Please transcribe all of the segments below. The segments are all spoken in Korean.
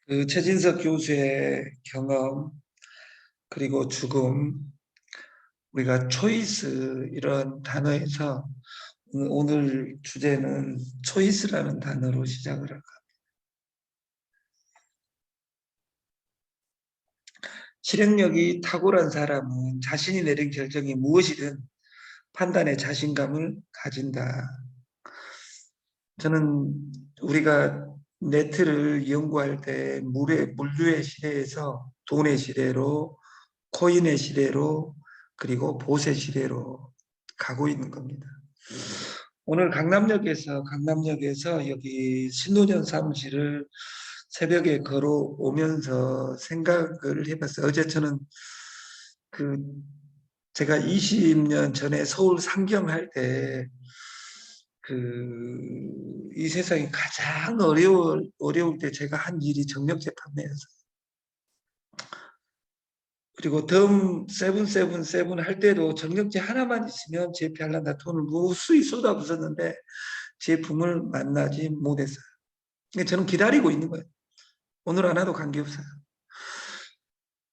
그 최진석 교수의 경험 그리고 죽음, 우리가 초이스 이런 단어에서 오늘 주제는 초이스라는 단어로 시작을 할까. 실행력이 탁월한 사람은 자신이 내린 결정이 무엇이든 판단에 자신감을 가진다. 저는 우리가 네트를 연구할 때 물류의 시대에서 돈의 시대로, 코인의 시대로, 그리고 보세 시대로 가고 있는 겁니다. 오늘 강남역에서 여기 신도년 사무실을 새벽에 걸어오면서 생각을 해봤어요. 어제 저는 그 제가 20년 전에 서울 상경할 때 이 세상이 가장 어려울 때 제가 한 일이 정력제 판매였어요. 그리고 덤 777 할 때도 정력제 하나만 있으면 제피하려다 돈을 무수히 쏟아붓었는데 제품을 만나지 못했어요. 그러니까 저는 기다리고 있는 거예요. 오늘 하나도 관계없어요.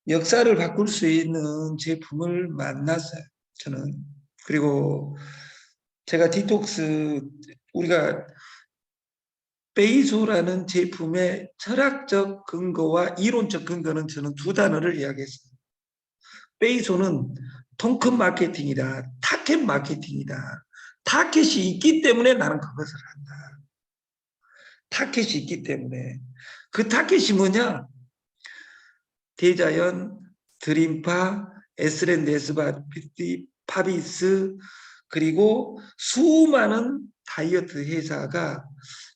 역사를 바꿀 수 있는 제품을 만났어요. 저는. 그리고 제가 디톡스, 우리가 베이소라는 제품의 철학적 근거와 이론적 근거는 저는 두 단어를 이야기했어요. 베이소는 통큰 마케팅이다. 타켓 마케팅이다. 타켓이 있기 때문에 나는 그것을 한다. 타켓이 있기 때문에. 그 타켓이 뭐냐? 대자연, 드림파, 에스렌 데스바피티, 파비스, 그리고 수많은 다이어트 회사가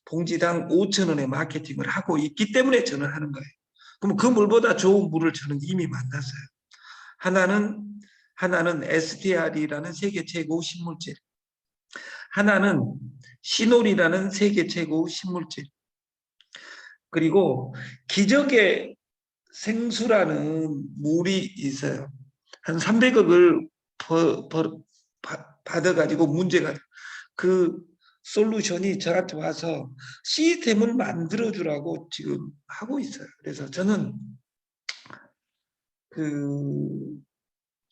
봉지당 5,000원의 마케팅을 하고 있기 때문에 저는 하는 거예요. 그럼 그 물보다 좋은 물을 저는 이미 만났어요. 하나는 STR이라는 세계 최고 신물질, 하나는 시놀이라는 세계 최고 신물질, 그리고 기적의 생수라는 물이 있어요. 한 300억을 받아가지고 문제가 그 솔루션이 저한테 와서 시스템을 만들어주라고 지금 하고 있어요. 그래서 저는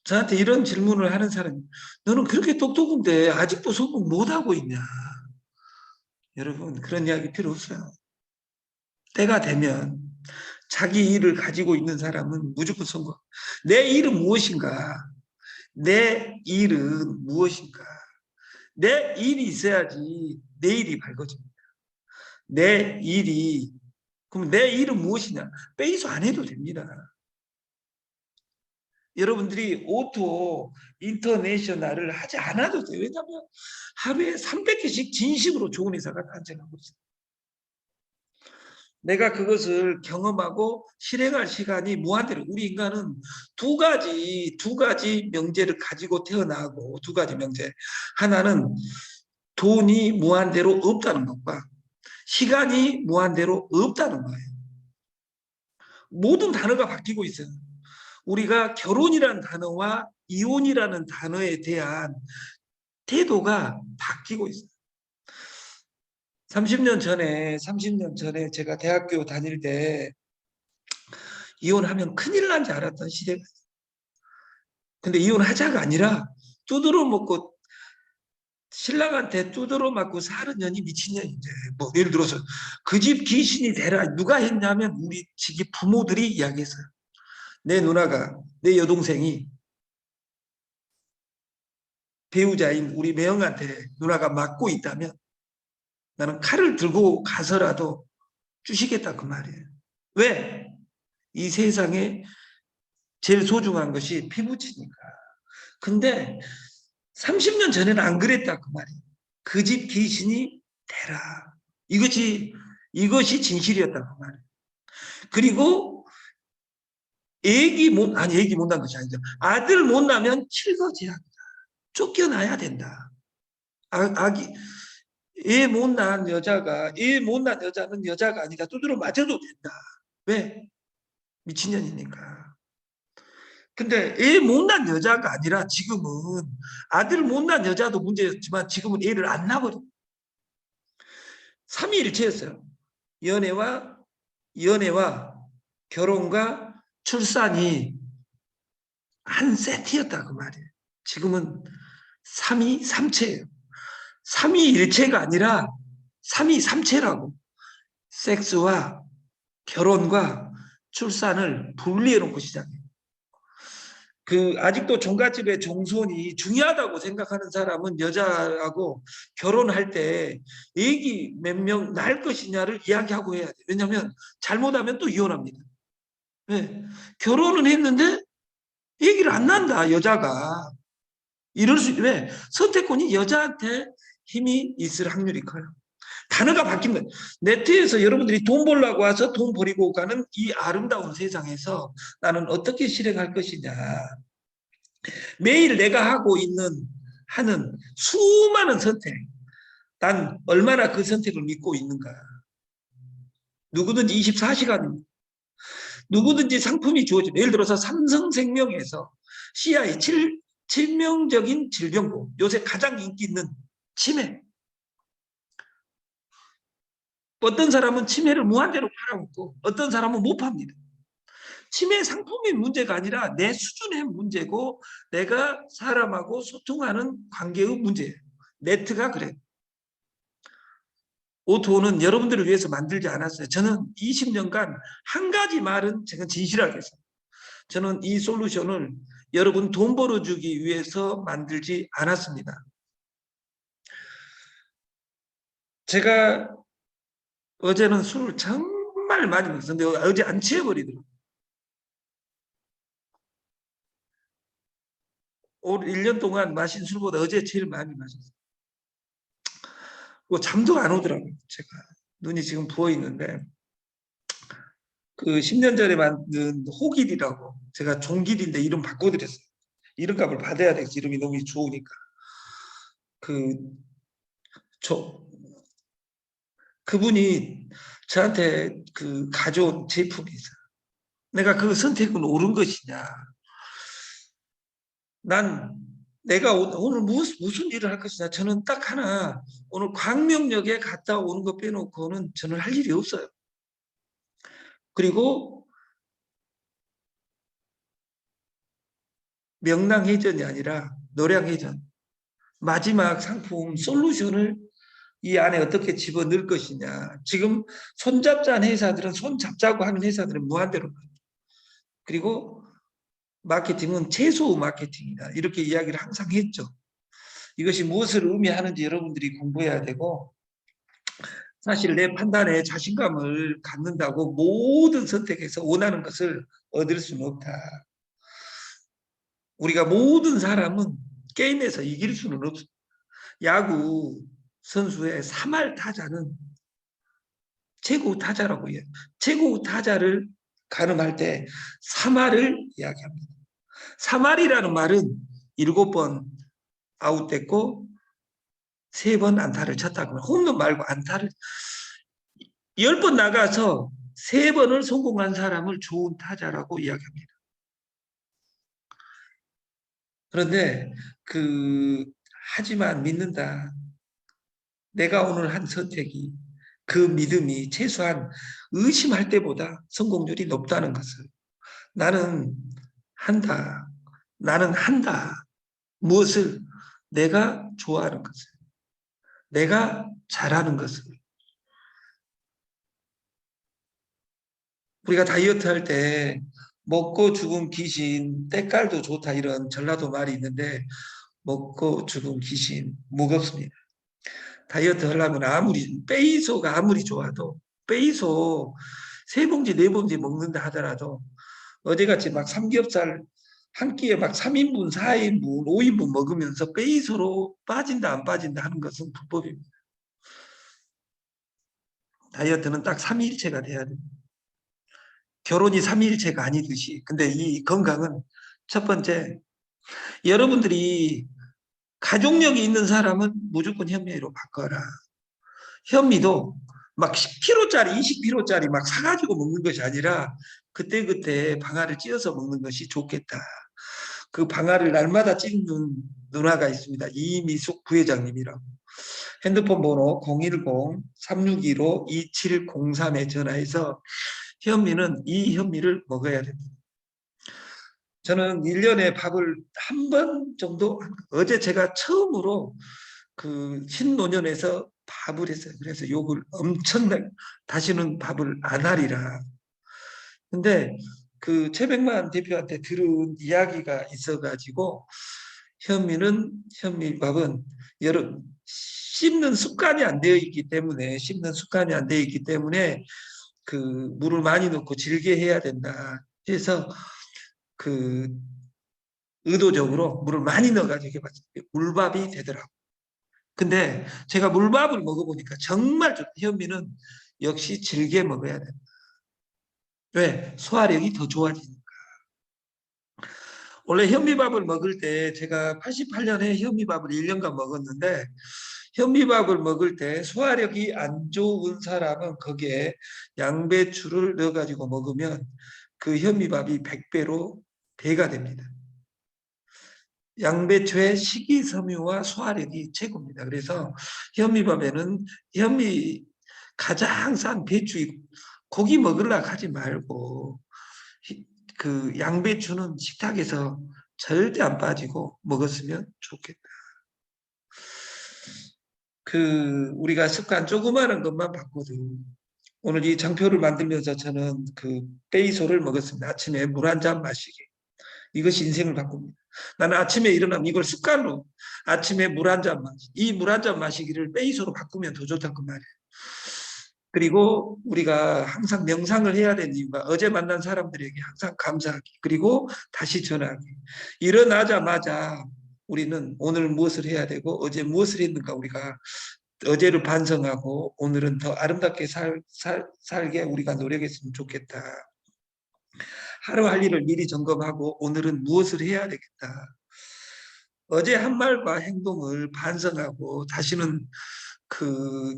저한테 이런 질문을 하는 사람이, 너는 그렇게 똑똑한데 아직도 성공 못하고 있냐. 여러분, 그런 이야기 필요 없어요. 때가 되면 자기 일을 가지고 있는 사람은 무조건 성공. 내 일은 무엇인가? 내 일은 무엇인가? 내 일이 있어야지 내 일이 밝아집니다. 내 일이, 그럼 내 일은 무엇이냐? 베이스 안 해도 됩니다. 여러분들이 오토 인터내셔널을 하지 않아도 돼요. 왜냐하면 하루에 300개씩 진심으로 좋은 회사가 탄생하고 있어요. 내가 그것을 경험하고 실행할 시간이 무한대로, 우리 인간은 두 가지 명제를 가지고 태어나고, 두 가지 명제. 하나는 돈이 무한대로 없다는 것과 시간이 무한대로 없다는 거예요. 모든 단어가 바뀌고 있어요. 우리가 결혼이라는 단어와 이혼이라는 단어에 대한 태도가 바뀌고 있어요. 30년 전에 제가 대학교 다닐 때 이혼하면 큰일 난 줄 알았던 시대가 있어요. 근데 이혼하자가 아니라 두드러 먹고, 신랑한테 두드러 맞고 사는 년이 미친년인데, 뭐 예를 들어서 그 집 귀신이 되라, 누가 했냐면 우리 집이 부모들이 이야기했어요. 내 누나가, 내 여동생이 배우자인 우리 매형한테 누나가 맞고 있다면 나는 칼을 들고 가서라도 주시겠다, 그 말이에요. 왜? 이 세상에 제일 소중한 것이 피부치니까. 근데 30년 전에는 안 그랬다, 그 말이에요. 그 집 귀신이 되라. 이것이 진실이었다, 그 말이에요. 그리고 애기 못 난 것이 아니죠. 아들 못 나면 칠거지야. 쫓겨나야 된다. 아기, 애 못난 여자는 여자가 아니라 두드러 맞아도 된다. 왜? 미친년이니까. 근데 애 못난 여자가 아니라 지금은 아들 못난 여자도 문제였지만 지금은 애를 안 낳거든. 삼위일체였어요. 연애와 연애와 결혼과 출산이 한 세트였다 그 말이에요. 지금은 삼위삼체예요. 삼위일체가 아니라 삼위삼체라고. 섹스와 결혼과 출산을 분리해 놓고 시작해요. 아직도 종갓집의 종손이 중요하다고 생각하는 사람은 여자하고 결혼할 때 애기 몇 명 낳을 것이냐를 이야기하고 해야 돼요. 왜냐하면 잘못하면 또 이혼합니다. 네. 결혼은 했는데 애기를 안 낳는다 여자가. 이럴 수 왜? 선택권이 여자한테 힘이 있을 확률이 커요. 단어가 바뀐 거예요. 네트에서 여러분들이 돈 벌려고 와서 돈 버리고 가는 이 아름다운 세상에서 나는 어떻게 실행할 것이냐. 매일 내가 하는 수많은 선택. 난 얼마나 그 선택을 믿고 있는가. 누구든지 24시간, 누구든지 상품이 주어지면, 예를 들어서 삼성생명에서 CI 치명적인 질병고, 요새 가장 인기 있는 치매. 어떤 사람은 치매를 무한대로 팔아먹고 어떤 사람은 못 팝니다. 치매 상품의 문제가 아니라 내 수준의 문제고 내가 사람하고 소통하는 관계의 문제예요. 네트가 그래요. 오토는 여러분들을 위해서 만들지 않았어요. 저는 20년간 한 가지 말은 제가 진실하게 했어요. 저는 이 솔루션을 여러분 돈 벌어주기 위해서 만들지 않았습니다. 제가 어제는 술을 정말 많이 먹었는데 어제 안 취해버리더라고요. 올 1년 동안 마신 술보다 어제 제일 많이 마셨어요. 잠도 안 오더라고요. 제가 눈이 지금 부어 있는데 10년 전에 만든 호길이라고 제가 종길인데 이름 바꿔드렸어요. 이름값을 받아야 되겠어. 이름이 너무 좋으니까. 그, 그분이 저한테 가져온 제품이 있어요. 내가 그 선택은 옳은 것이냐. 난 내가 오늘 무슨 일을 할 것이냐. 저는 딱 하나, 오늘 광명역에 갔다 오는 거 빼놓고는 저는 할 일이 없어요. 그리고 명랑해전이 아니라 노량해전. 마지막 상품 솔루션을 이 안에 어떻게 집어넣을 것이냐. 지금 손잡자는 회사들은 손잡자고 하는 회사들은 무한대로. 그리고 마케팅은 최소 마케팅이다. 이렇게 이야기를 항상 했죠. 이것이 무엇을 의미하는지 여러분들이 공부해야 되고 사실 내 판단에 자신감을 갖는다고 모든 선택에서 원하는 것을 얻을 수는 없다. 우리가 모든 사람은 게임에서 이길 수는 없어. 야구 선수의 3할 타자는 최고 타자라고 해요. 최고 타자를 가늠할 때 3할을 이야기합니다. 3할이라는 말은 7번 아웃됐고 3번 안타를 쳤다고. 홈런 말고 안타를 10번 나가서 3번을 성공한 사람을 좋은 타자라고 이야기합니다. 그런데 하지만 믿는다. 내가 오늘 한 선택이 그 믿음이 최소한 의심할 때보다 성공률이 높다는 것을 나는 한다. 나는 한다. 무엇을? 내가 좋아하는 것을. 내가 잘하는 것을. 우리가 다이어트 할 때 먹고 죽은 귀신, 때깔도 좋다 이런 전라도 말이 있는데 먹고 죽은 귀신 무겁습니다. 다이어트 하려면 빼이소가 아무리 좋아도 빼이소 3봉지 4봉지 먹는다 하더라도 어제같이 막 삼겹살 한 끼에 막 3인분 4인분 5인분 먹으면서 빼이소로 빠진다 안 빠진다 하는 것은 불법입니다. 다이어트는 딱 3일체가 돼야 됩니다. 결혼이 3일체가 아니듯이. 근데 이 건강은 첫 번째, 여러분들이 가족력이 있는 사람은 무조건 현미로 바꿔라. 현미도 막 10kg짜리, 20kg짜리 막 사가지고 먹는 것이 아니라 그때그때 방아를 찧어서 먹는 것이 좋겠다. 그 방아를 날마다 찧는 누나가 있습니다. 이미숙 부회장님이라고. 핸드폰 번호 010-361-2703에 전화해서 현미는 이 현미를 먹어야 됩니다. 저는 1년에 밥을 한 번 정도, 어제 제가 처음으로 그 신노년에서 밥을 했어요. 그래서 욕을 엄청나게, 다시는 밥을 안 하리라. 근데 그 최백만 대표한테 들은 이야기가 있어가지고 현미밥은 여러 씹는 습관이 안 되어 있기 때문에 그 물을 많이 넣고 질게 해야 된다. 그래서 그 의도적으로 물을 많이 넣어가지고 해봤어요. 물밥이 되더라고. 근데 제가 물밥을 먹어보니까 정말 좋다. 현미는 역시 질게 먹어야 된다. 왜? 소화력이 더 좋아지니까. 원래 현미밥을 먹을 때 제가 88년에 현미밥을 1년간 먹었는데 현미밥을 먹을 때 소화력이 안 좋은 사람은 거기에 양배추를 넣어가지고 먹으면 그 현미밥이 100배로 배가 됩니다. 양배추의 식이섬유와 소화력이 최고입니다. 그래서 현미밥에는 가장 싼 배추, 고기 먹으려고 하지 말고 그 양배추는 식탁에서 절대 안 빠지고 먹었으면 좋겠다. 그 우리가 습관 조그마한 것만 바꿔도 오늘 이 장표를 만들면서 저는 그 베이소를 먹었습니다. 아침에 물 한 잔 마시기. 이것이 인생을 바꿉니다. 나는 아침에 일어나면 이걸 습관으로 아침에 물 한 잔 마시기. 이 물 한 잔 마시기를 베이소로 바꾸면 더 좋다고 말이에요. 그리고 우리가 항상 명상을 해야 되는 이유가 어제 만난 사람들에게 항상 감사하기. 그리고 다시 전하기. 일어나자마자 우리는 오늘 무엇을 해야 되고 어제 무엇을 했는가 우리가 어제를 반성하고 오늘은 더 아름답게 살게 우리가 노력했으면 좋겠다. 하루 할 일을 미리 점검하고 오늘은 무엇을 해야 되겠다. 어제 한 말과 행동을 반성하고 다시는 그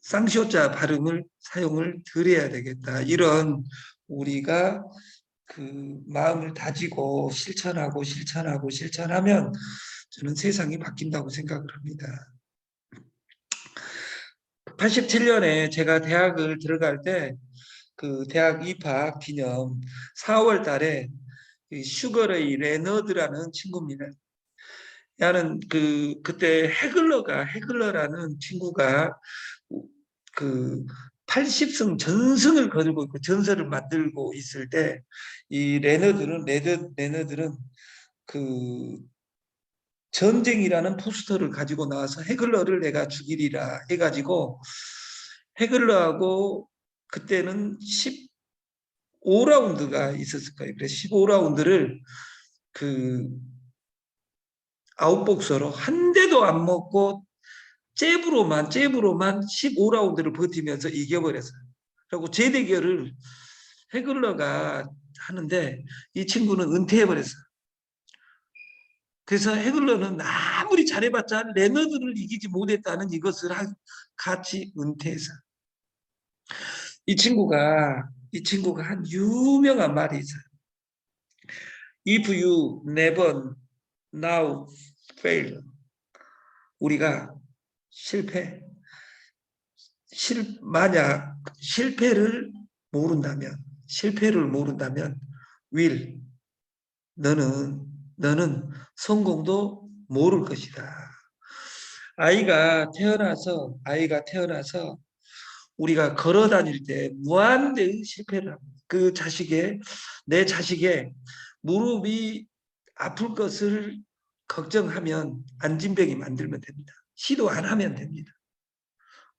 쌍시오자 발음을 사용을 덜 해야 되겠다. 이런 우리가 그 마음을 다지고 실천하면 저는 세상이 바뀐다고 생각을 합니다. 87년에 제가 대학을 들어갈 때 그 대학 입학 기념 4월 달에 슈거레이 레너드라는 친구입니다. 나는 그때 헤글러라는 친구가 그 80승 전승을 거두고 있고 전설을 만들고 있을 때 이 레너들은 그 전쟁이라는 포스터를 가지고 나와서 헤글러를 내가 죽이리라 해가지고 헤글러하고 그때는 15라운드가 있었을 거예요. 그래서 15라운드를 그 아웃복서로 한 대도 안 먹고 잽으로만 15라운드를 버티면서 이겨버렸어요. 그리고 재대결을 헤글러가 하는데 이 친구는 은퇴해버렸어요. 그래서 헤글러는 아무리 잘해봤자 레너드를 이기지 못했다는 이것을 같이 은퇴해서 이 친구가 한 유명한 말이 있어요. If you never now fail, 우리가 만약 실패를 모른다면 will, 너는 성공도 모를 것이다. 아이가 태어나서 우리가 걸어 다닐 때 무한대의 실패를 합니다. 내 자식의 무릎이 아플 것을 걱정하면 안진병이 만들면 됩니다. 시도 안 하면 됩니다.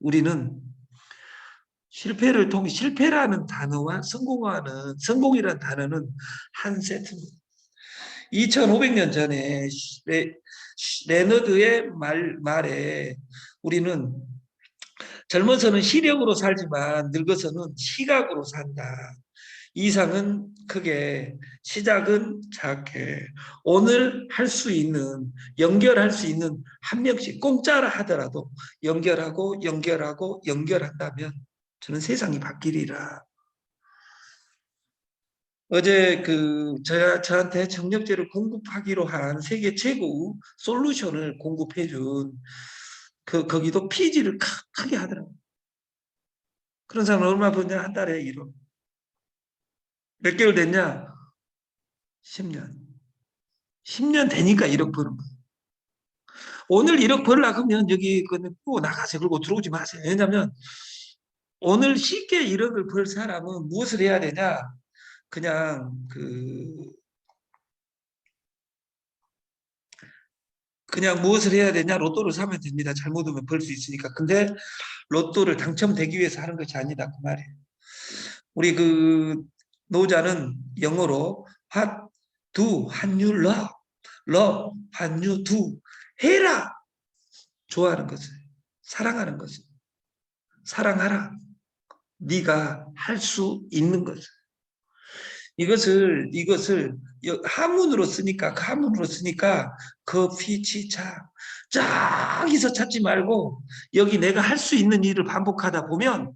우리는 실패라는 단어와 성공이라는 단어는 한 세트입니다. 2500년 전에 레너드의 말에 우리는 젊어서는 시력으로 살지만 늙어서는 시각으로 산다. 이상은 크게, 시작은 작게. 오늘 연결할 수 있는 한 명씩 공짜라 하더라도 연결한다면 저는 세상이 바뀌리라. 어제 저한테 청력제를 공급하기로 한 세계 최고 솔루션을 공급해 준 거기도 피지를 크게 하더라고요. 그런 사람은 얼마 버냐? 한 달에 1억. 몇 개월 됐냐? 10년. 10년 되니까 1억 버는 거예요. 오늘 1억 벌려고 하면 여기 꼭 나가세요. 그리고 들어오지 마세요. 왜냐하면 오늘 쉽게 1억을 벌 사람은 무엇을 해야 되냐? 그냥 그냥 무엇을 해야 되냐? 로또를 사면 됩니다. 잘못하면 벌 수 있으니까. 근데 로또를 당첨되기 위해서 하는 것이 아니다. 그 말이에요. 우리 노자는 영어로 what do, what you love, love, what you do. 해라. 좋아하는 것을. 사랑하는 것을. 사랑하라. 네가 할 수 있는 것을. 이것을 한문으로 쓰니까 커피, 치차 저기서 찾지 말고 여기 내가 할 수 있는 일을 반복하다 보면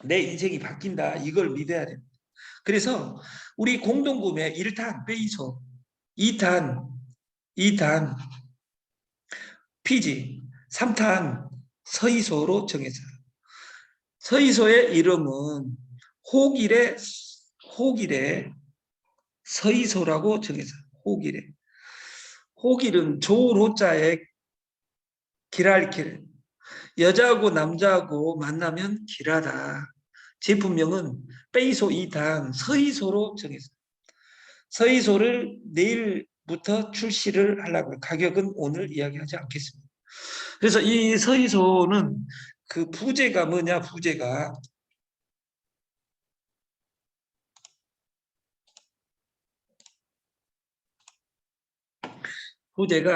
내 인생이 바뀐다. 이걸 믿어야 됩니다. 그래서 우리 공동구매 1탄 페이소, 2탄 피지, 3탄 서이소로 정해서 서이소의 이름은 호길의 서이소라고 정해서 호길은 좋을 호자에 길할 여자하고 남자하고 만나면 길하다. 제품명은 페이소 2탄 서이소로 정해서 서이소를 내일부터 출시를 하려고요. 가격은 오늘 이야기하지 않겠습니다. 그래서 이 서이소는 그 부제가 뭐냐? 부제가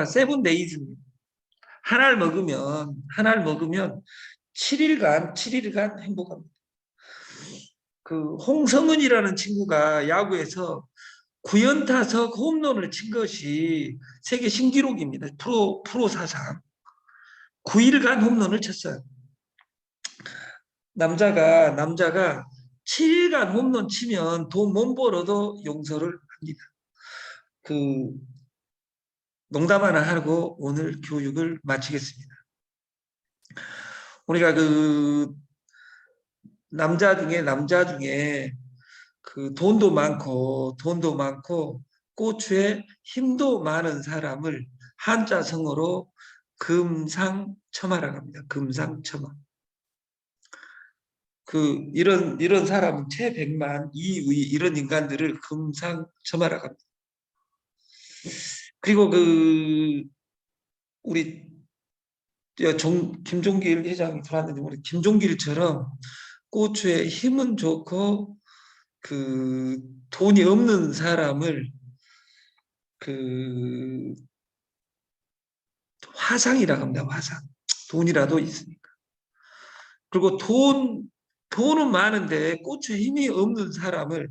세븐데이즈입니다. 하나를 먹으면 7일간 행복합니다. 그 홍성은이라는 친구가 야구에서 9연타석 홈런을 친 것이 세계 신기록입니다. 프로 사상 9일간 홈런을 쳤어요. 남자가 7일간 홈런 치면 돈 못 벌어도 용서를 합니다. 그 농담 하나 하고 오늘 교육을 마치겠습니다. 우리가 남자 중에 그 돈도 많고 고추에 힘도 많은 사람을 한자성어로 금상첨화라고 합니다. 금상첨화. 이런 사람은 최백만, 이의 이런 인간들을 금상첨화라고 합니다. 그리고 우리 김종길 회장이 들어왔는데 우리 김종길처럼 고추에 힘은 좋고 돈이 없는 사람을 화상이라고 합니다. 화상. 돈이라도 있으니까. 그리고 돈은 많은데 고추에 힘이 없는 사람을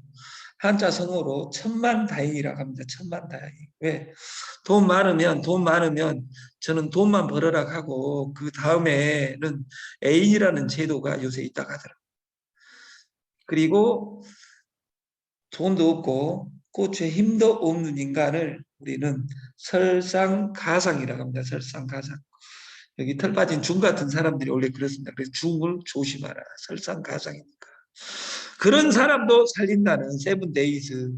한자 성어로 천만다행이라고 합니다. 천만다행. 왜? 돈 많으면 저는 돈만 벌어라 하고 그 다음에는 애인이라는 제도가 요새 있다고 하더라고요. 그리고 돈도 없고 고추에 힘도 없는 인간을 우리는 설상가상이라고 합니다. 설상가상. 여기 털 빠진 중 같은 사람들이 원래 그렇습니다. 그래서 중을 조심하라. 설상가상이니까. 그런 사람도 살린다는 세븐데이즈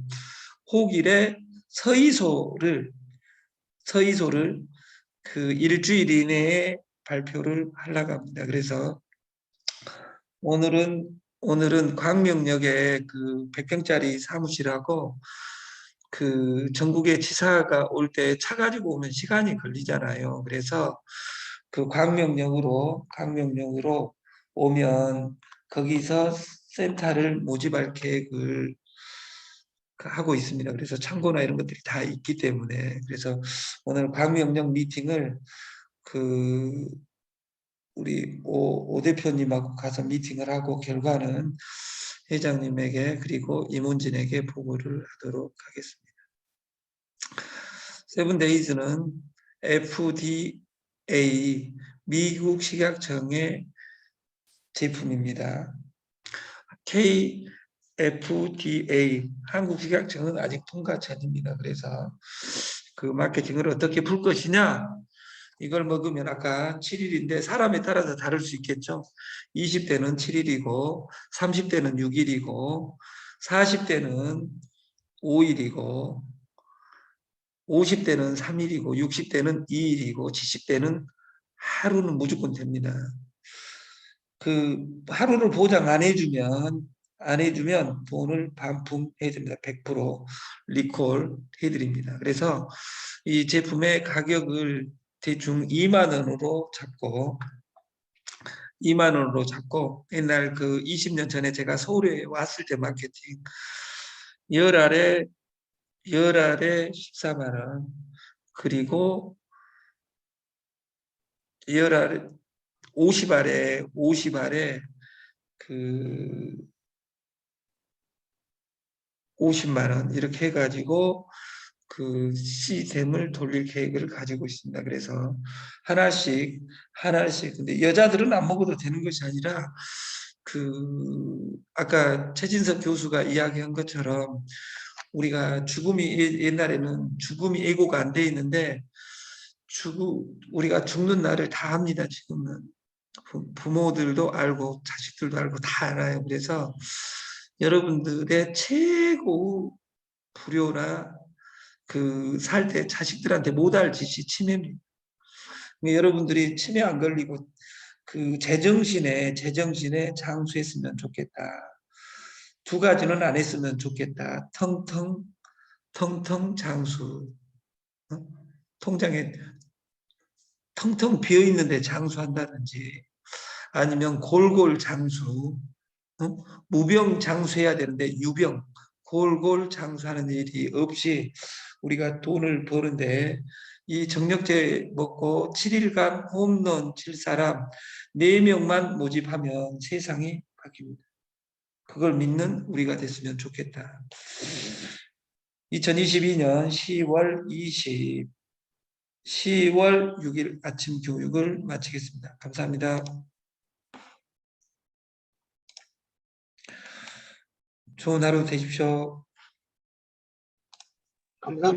호길의 서이소를 일주일 이내에 발표를 하려고 합니다. 그래서 오늘은 광명역에 100평짜리 사무실하고 전국의 지사가 올 때 차 가지고 오면 시간이 걸리잖아요. 그래서 광명역으로 오면 거기서 센터를 모집할 계획을 하고 있습니다. 그래서 창고나 이런 것들이 다 있기 때문에 그래서 오늘 광명역 미팅을 우리 오 대표님하고 가서 미팅을 하고 결과는 회장님에게 그리고 임원진에게 보고를 하도록 하겠습니다. 세븐데이즈는 FDA 미국 식약청의 제품입니다. KFDA 한국 식약청은 아직 통과 전입니다. 그래서 마케팅을 어떻게 풀 것이냐 이걸 먹으면 아까 7일인데 사람에 따라서 다를 수 있겠죠. 20대는 7일이고 30대는 6일이고 40대는 5일이고 50대는 3일이고 60대는 2일이고 70대는 하루는 무조건 됩니다. 그 하루를 보장 안 해주면 돈을 반품해 줍니다. 100% 리콜 해드립니다. 그래서 이 제품의 가격을 대충 2만 원으로 옛날 그 20년 전에 제가 서울에 왔을 때 마케팅 열알에 14만 원 그리고 열알에 50알에 그 50만 원 이렇게 해가지고 그 시스템을 돌릴 계획을 가지고 있습니다. 그래서 하나씩 근데 여자들은 안 먹어도 되는 것이 아니라 그 아까 최진석 교수가 이야기한 것처럼 우리가 옛날에는 죽음이 예고가 안 돼 있는데 우리가 죽는 날을 다 압니다. 지금은 부모들도 알고 자식들도 알고 다 알아요. 그래서 여러분들의 최고 불효나 그 살 때 자식들한테 못할 짓이 치매입니다. 여러분들이 치매 안 걸리고 그 제정신에 장수했으면 좋겠다. 두 가지는 안 했으면 좋겠다. 텅텅 장수. 어? 통장에 텅텅 비어 있는데 장수한다든지 아니면 골골 장수. 무병 장수해야 되는데 유병 골골 장수하는 일이 없이 우리가 돈을 버는데 이 정력제 먹고 7일간 홈런 칠 사람 4명만 모집하면 세상이 바뀝니다. 그걸 믿는 우리가 됐으면 좋겠다. 2022년 10월 6일 아침 교육을 마치겠습니다. 감사합니다. 좋은 하루 되십시오. 감사합니다.